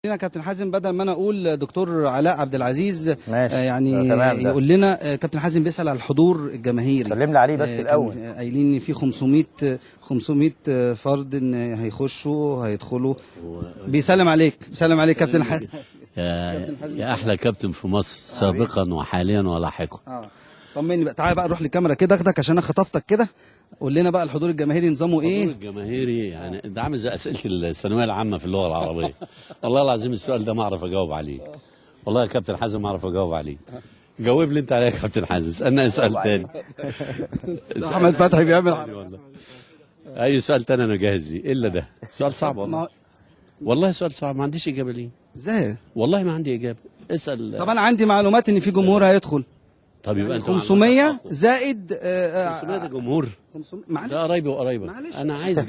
لنا كابتن حازم، بدل ما انا اقول دكتور علاء عبد العزيز يعني يقول لنا كابتن حازم بيسأل على الحضور الجماهيري. سلمنا عليه بس الاول. قايلين ان في 500 فرد ان هيخشوا هيدخلوا. بيسلم عليك كابتن حازم. يا احلى كابتن في مصر سابقا وحاليا ولاحقا. طمني بقى، تعالى بقى نروح للكاميرا كده، اخدك عشان انا خطفتك كده. قول لنا بقى الحضور الجماهيري نظامه ايه؟ الحضور الجماهيري يعني ده عامل زي اسئله الثانويه العامه في اللغه العربيه. والله العظيم السؤال ده ما اعرف اجاوب عليه. والله يا كابتن حازم ما اعرف اجاوب عليه. جاوب لي انت عليه يا كابتن حازم، اسالنا اسال تاني. احمد فتحي بيعمل والله اي سؤال تاني انا جاهز ليه الا ده. سؤال صعب والله سؤال صعب، ما عنديش اجابه ليه. ازاي؟ والله ما عندي اجابه، اسال. طب انا عندي معلومات ان في جمهور هيدخل. طب يبقى 500 زائد 500 ده جمهور. ده قرايبي وقرايبك. انا عايز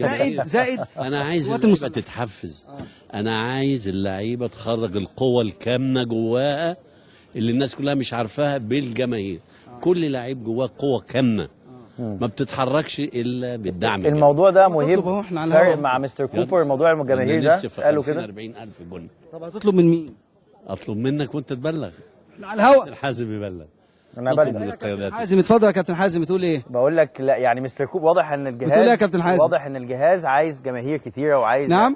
زائد انا عايز اللعيبه تتحفز. انا عايز اللعيبه تخرج القوه الكامنه جواها اللي الناس كلها مش عارفاها بالجماهير. كل لعيب جواه قوه كامنه ما بتتحركش الا بالدعم. الموضوع ده مهم. فرق مع مستر كوبر موضوع الجماهير ده. اساله كده. 40,000 جون. طب هتطلب من مين؟ اطلب منك وانت تبلغ. على الهواء. الحازم يبلغ. انا بلغ. حازم اتفضل يا كابتن حازم، بتقول ايه؟ بقول لك لا، يعني مستر كوبر واضح ان الجهاز بتقول ايه يا كابتن حازم؟ واضح ان الجهاز عايز جماهير كتيره وعايز نعم.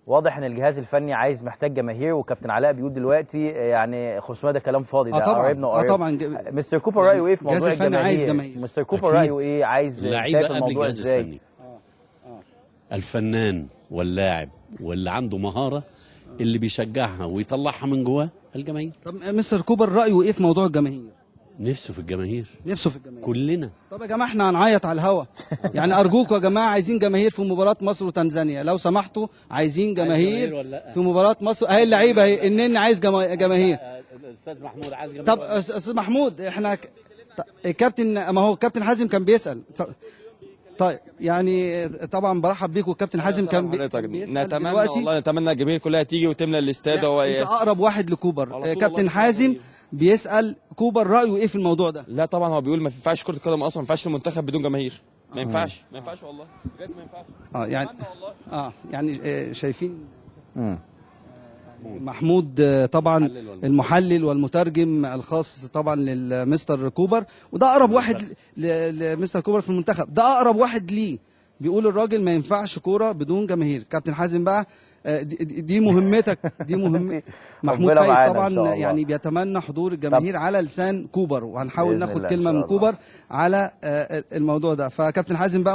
واضح ان الجهاز الفني محتاج جماهير، وكابتن علاء بيقول دلوقتي يعني 500 ده كلام فاضي. ده قريبنا وقريب. طبعا. مستر كوبر رايه ايه في موضوع الجماهير؟ مستر كوبر رايه ايه؟ عايز شايف الموضوع ازاي؟ الفنان واللاعب واللي عنده مهاره اللي بيشجعها ويطلعها من جواه الجماهير. طب مستر كوبر رايه ايه في موضوع الجماهير؟ نفسه في الجماهير. كلنا. طب يا جماعه احنا هنعيط على الهوا. يعني ارجوكم يا جماعه، عايزين جماهير في مباراه مصر وتنزانيا لو سمحتوا. عايزين جماهير في مباراه مصر. اهي اللعيبه اهي، انني عايز جماهير. استاذ محمود عايز جماهير. طب استاذ محمود، احنا الكابتن، ما هو الكابتن حازم كان بيسال. طيب يعني طبعا برحب بيكم. الكابتن حازم كان بيسال. نتمنى والله نتمنى الجماهير كلها تيجي وتملى الاستاد. انت اقرب واحد لكوبر. كابتن حازم بيسال كوبر رايه ايه في الموضوع ده. لا طبعا هو بيقول ما ينفعش كره القدم اصلا، ما ينفعش المنتخب بدون جماهير. ما ينفعش والله بجد ما ينفعش. يعني شايفين محمود طبعا المحلل والمترجم الخاص طبعا للمستر كوبر، وده اقرب واحد لمستر كوبر في المنتخب. ده اقرب واحد ليه. بيقول الراجل ما ينفعش كوره بدون جماهير. كابتن حازم بقى دي مهمتك. محمود فايز طبعا يعني بيتمنى حضور الجماهير على لسان كوبر، وهنحاول ناخد كلمه من كوبر على الموضوع ده. فكابتن حازم بقى